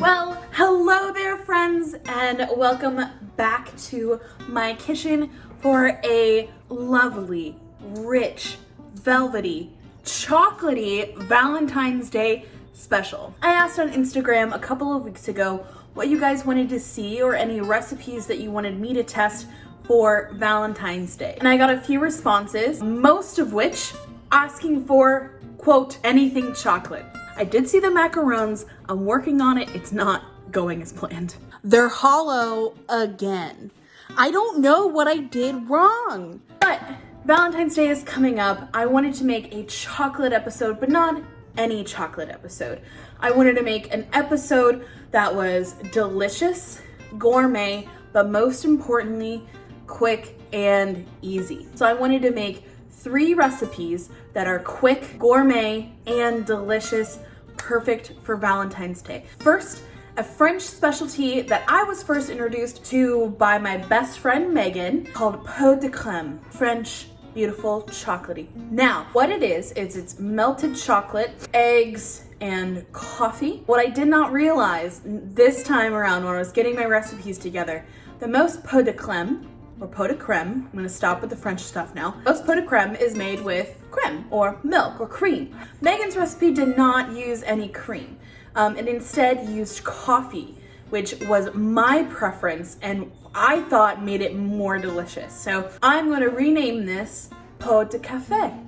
Well, hello there friends, and welcome back to my kitchen for a lovely, rich, velvety, chocolatey Valentine's Day special. I asked on Instagram a couple of weeks ago what you guys wanted to see or any recipes that you wanted me to test for Valentine's Day. And I got a few responses, most of which asking for, quote, anything chocolate. I did see the macarons. I'm working on it. It's not going as planned. They're hollow again. I don't know what I did wrong. But Valentine's Day is coming up. I wanted to make a chocolate episode, but not any chocolate episode. I wanted to make an episode that was delicious, gourmet, but most importantly, quick and easy. So I wanted to make 3 recipes that are quick, gourmet, and delicious, perfect for Valentine's Day. First, a French specialty that I was first introduced to by my best friend Megan called pot de crème, French, beautiful, chocolatey. Now, what it is it's melted chocolate, eggs, and coffee. What I did not realize this time around when I was getting my recipes together, the most pot de crème, or pot de crème, I'm gonna stop with the French stuff now. Most pot de crème is made with crème, or milk, or cream. Megan's recipe did not use any cream. It instead used coffee, which was my preference and I thought made it more delicious. So I'm gonna rename this pot de café,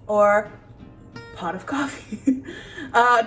or pot of coffee.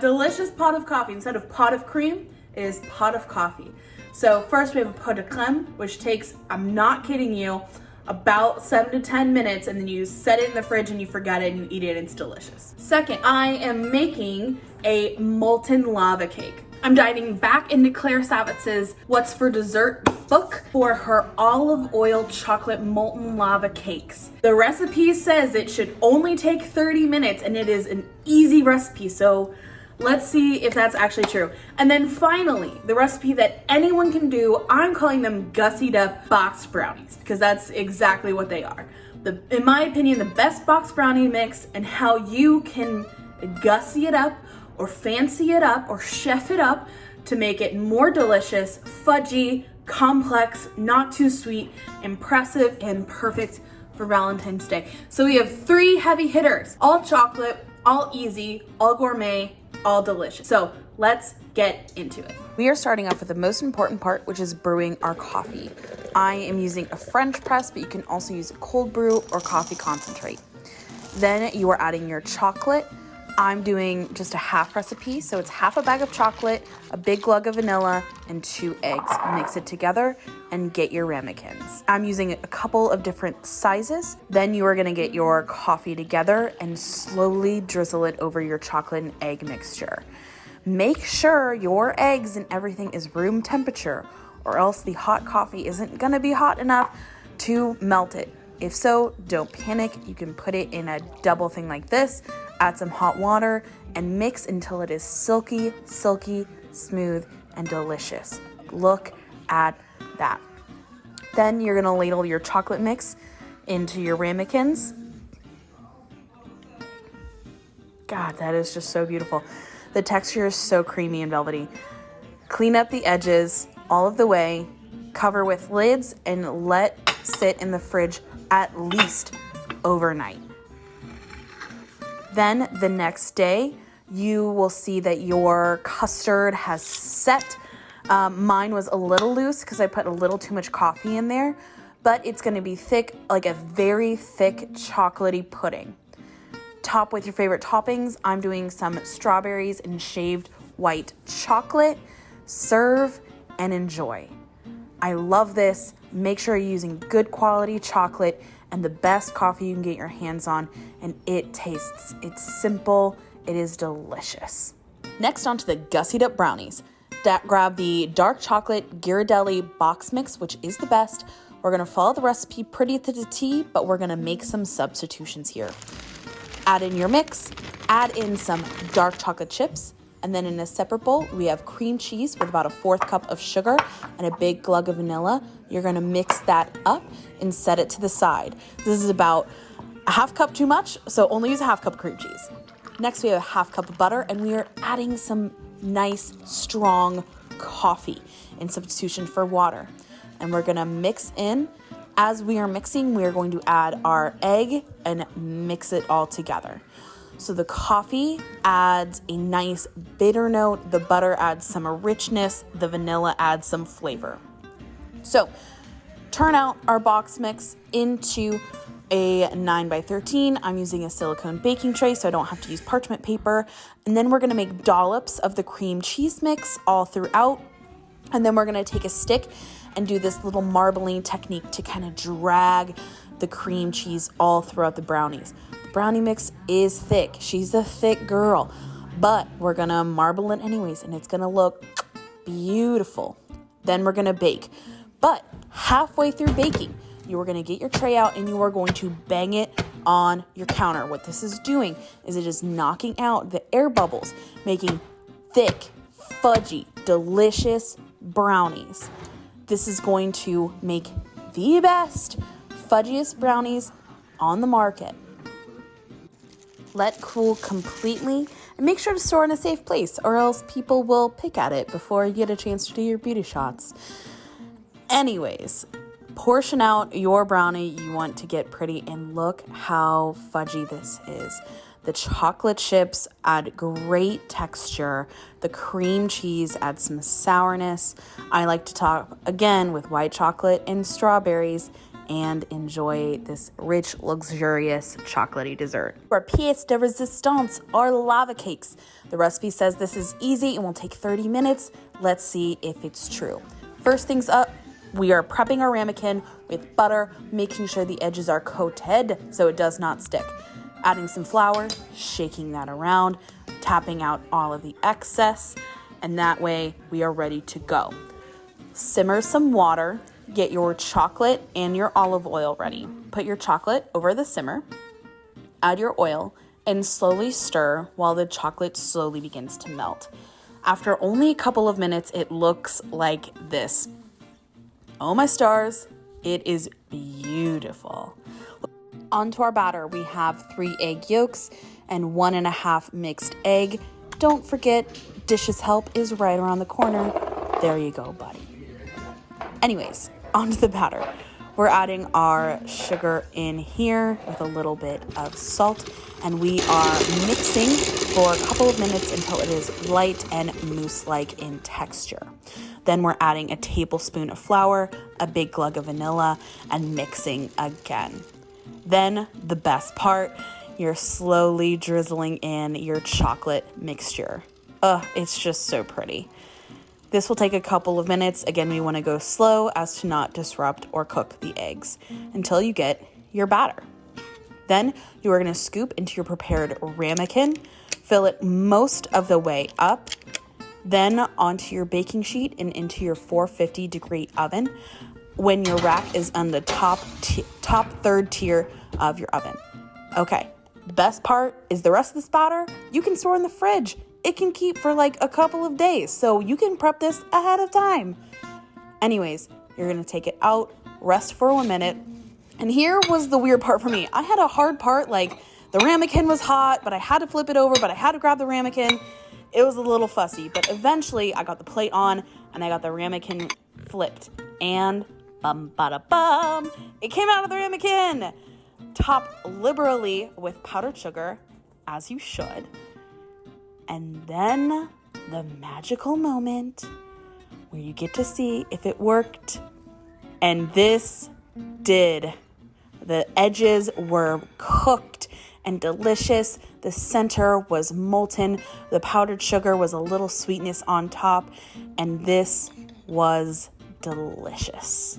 Delicious pot of coffee. Instead of pot of cream, it is pot of coffee. So first we have a pot de crème, which takes, I'm not kidding you, about 7 to 10 minutes, and then you set it in the fridge and you forget it and you eat it and it's delicious. Second, I am making a molten lava cake. I'm diving back into Claire Savitz's What's for Dessert book for her olive oil chocolate molten lava cakes. The recipe says it should only take 30 minutes and it is an easy recipe, so let's see if that's actually true. And then finally, the recipe that anyone can do, I'm calling them gussied up boxed brownies, because that's exactly what they are. In my opinion, the best boxed brownie mix, and how you can gussy it up or fancy it up or chef it up to make it more delicious, fudgy, complex, not too sweet, impressive, and perfect for Valentine's Day. So we have 3 heavy hitters, all chocolate, all easy, all gourmet, all delicious. So let's get into it. We are starting off with the most important part, which is brewing our coffee. I am using a French press, but you can also use a cold brew or coffee concentrate. Then you are adding your chocolate. I'm doing just a half recipe, so it's half a bag of chocolate, a big glug of vanilla, and 2 eggs. Mix it together and get your ramekins. I'm using a couple of different sizes. Then you are gonna get your coffee together and slowly drizzle it over your chocolate and egg mixture. Make sure your eggs and everything is room temperature, or else the hot coffee isn't gonna be hot enough to melt it. If so, don't panic. You can put it in a double thing like this, add some hot water, and mix until it is silky, smooth, and delicious. Look at that. Then you're gonna ladle your chocolate mix into your ramekins. God, that is just so beautiful. The texture is so creamy and velvety. Clean up the edges all of the way, cover with lids, and let sit in the fridge at least overnight. Then the next day, you will see that your custard has set. Mine was a little loose because I put a little too much coffee in there, but it's gonna be thick, like a very thick chocolatey pudding. Top with your favorite toppings. I'm doing some strawberries and shaved white chocolate. Serve and enjoy. I love this. Make sure you're using good quality chocolate and the best coffee you can get your hands on, and it tastes, it's simple, it is delicious. Next, on to the gussied up brownies. Grab the dark chocolate Ghirardelli box mix, which is the best. We're gonna follow the recipe pretty to the T, but we're gonna make some substitutions here. Add in your mix, add in some dark chocolate chips, and then in a separate bowl, we have cream cheese with about a 1/4 cup of sugar and a big glug of vanilla. You're gonna mix that up and set it to the side. This is about a 1/2 cup too much, so only use a 1/2 cup cream cheese. Next, we have a 1/2 cup of butter, and we are adding some nice, strong coffee in substitution for water. And we're gonna mix in. As we are mixing, we are going to add our egg and mix it all together. So the coffee adds a nice bitter note, the butter adds some richness, the vanilla adds some flavor. So turn out our box mix into a 9x13. I'm using a silicone baking tray so I don't have to use parchment paper. And then we're gonna make dollops of the cream cheese mix all throughout. And then we're gonna take a stick and do this little marbling technique to kind of drag the cream cheese all throughout the brownies. The brownie mix is thick. She's a thick girl, but we're gonna marble it anyways, and it's gonna look beautiful. Then we're gonna bake. But halfway through baking, you are gonna get your tray out and you are going to bang it on your counter. What this is doing is it is knocking out the air bubbles, making thick, fudgy, delicious brownies. This is going to make the best, fudgiest brownies on the market. Let cool completely and make sure to store in a safe place or else people will pick at it before you get a chance to do your beauty shots. Anyways, portion out your brownie you want to get pretty and look how fudgy this is. The chocolate chips add great texture. The cream cheese adds some sourness. I like to top again with white chocolate and strawberries and enjoy this rich, luxurious chocolatey dessert. Our pièce de résistance are lava cakes. The recipe says this is easy and will take 30 minutes. Let's see if it's true. First things up, we are prepping our ramekin with butter, making sure the edges are coated so it does not stick. Adding some flour, shaking that around, tapping out all of the excess, and that way we are ready to go. Simmer some water, get your chocolate and your olive oil ready. Put your chocolate over the simmer, add your oil, and slowly stir while the chocolate slowly begins to melt. After only a couple of minutes, it looks like this. Oh my stars, it is beautiful. Onto our batter, we have 3 egg yolks and 1.5 mixed egg. Don't forget, dishes help is right around the corner. There you go, buddy. Anyways, onto the batter. We're adding our sugar in here with a little bit of salt, and we are mixing for a couple of minutes until it is light and mousse-like in texture. Then we're adding a tablespoon of flour, a big glug of vanilla, and mixing again. Then the best part, you're slowly drizzling in your chocolate mixture. It's just so pretty. This will take a couple of minutes. Again, we want to go slow as to not disrupt or cook the eggs until you get your batter. Then you are going to scoop into your prepared ramekin, fill it most of the way up, then onto your baking sheet and into your 450-degree oven when your rack is on the top third tier of your oven. Okay, the best part is the rest of this batter you can store in the fridge. It can keep for like a couple of days, so you can prep this ahead of time. Anyways, you're gonna take it out, rest for 1 minute. And here was the weird part for me. I had a hard part, like the ramekin was hot, but I had to flip it over, but I had to grab the ramekin. It was a little fussy, but eventually I got the plate on and I got the ramekin flipped. And bum bada bum, it came out of the ramekin. Top liberally with powdered sugar, as you should. And then the magical moment where you get to see if it worked. And this did. The edges were cooked and delicious. The center was molten. The powdered sugar was a little sweetness on top. And this was delicious.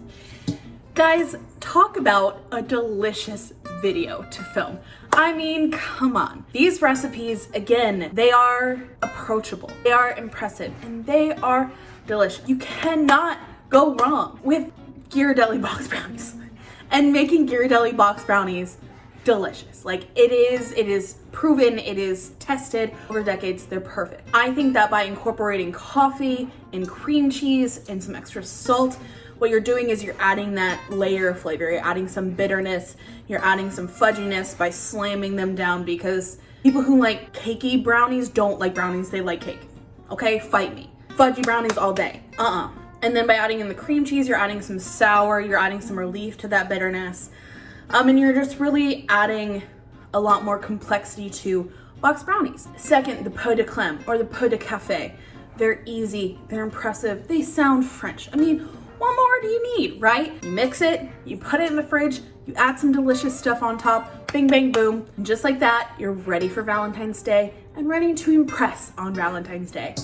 Guys, talk about a delicious video to film. I mean, come on. These recipes, again, they are approachable, they are impressive, and they are delicious. You cannot go wrong with Ghirardelli boxed brownies and making Ghirardelli boxed brownies delicious. Like it is proven, it is tested over decades, they're perfect. I think that by incorporating coffee and cream cheese and some extra salt, what you're doing is you're adding that layer of flavor. You're adding some bitterness. You're adding some fudginess by slamming them down, because people who like cakey brownies don't like brownies. They like cake. Okay, fight me. fudgy brownies all day. And then by adding in the cream cheese, you're adding some sour, you're adding some relief to that bitterness. And you're just really adding a lot more complexity to boxed brownies. Second, the pot de crème or the pot de café. They're easy, they're impressive, they sound French. I mean, what more do you need, right? You mix it, you put it in the fridge, you add some delicious stuff on top, bing, bang, boom. And just like that, you're ready for Valentine's Day and ready to impress on Valentine's Day.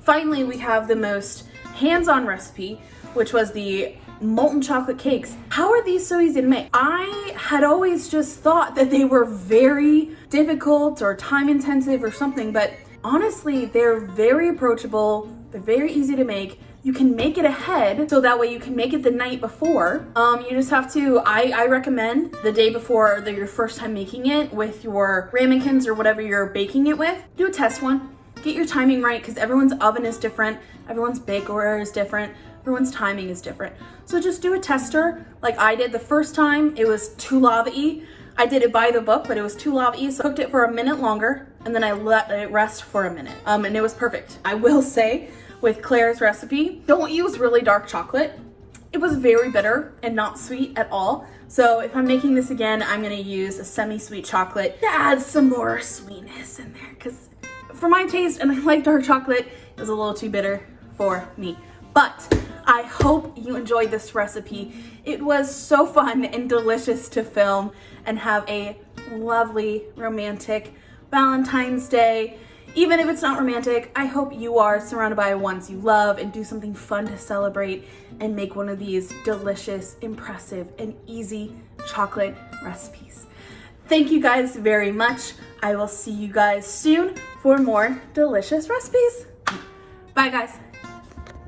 Finally, we have the most hands-on recipe, which was the molten chocolate cakes. How are these so easy to make? I had always just thought that they were very difficult or time intensive or something, but honestly, they're very approachable. They're very easy to make. You can make it ahead, so that way you can make it the night before. You just have to, I recommend the day before your first time making it with your ramekins or whatever you're baking it with. Do a test one. Get your timing right, because everyone's oven is different. Everyone's bakeware is different. Everyone's timing is different. So just do a tester like I did the first time. It was too lava-y. I did it by the book, but it was too lava-y, so I cooked it for a minute longer, and then I let it rest for a minute. And it was perfect. I will say, with Claire's recipe, don't use really dark chocolate. It was very bitter and not sweet at all. So if I'm making this again, I'm gonna use a semi-sweet chocolate to add some more sweetness in there, because for my taste, and I like dark chocolate, it was a little too bitter for me. But I hope you enjoyed this recipe. It was so fun and delicious to film and have a lovely romantic Valentine's Day. Even if it's not romantic, I hope you are surrounded by ones you love and do something fun to celebrate and make one of these delicious, impressive, and easy chocolate recipes. Thank you guys very much. I will see you guys soon for more delicious recipes. Bye guys.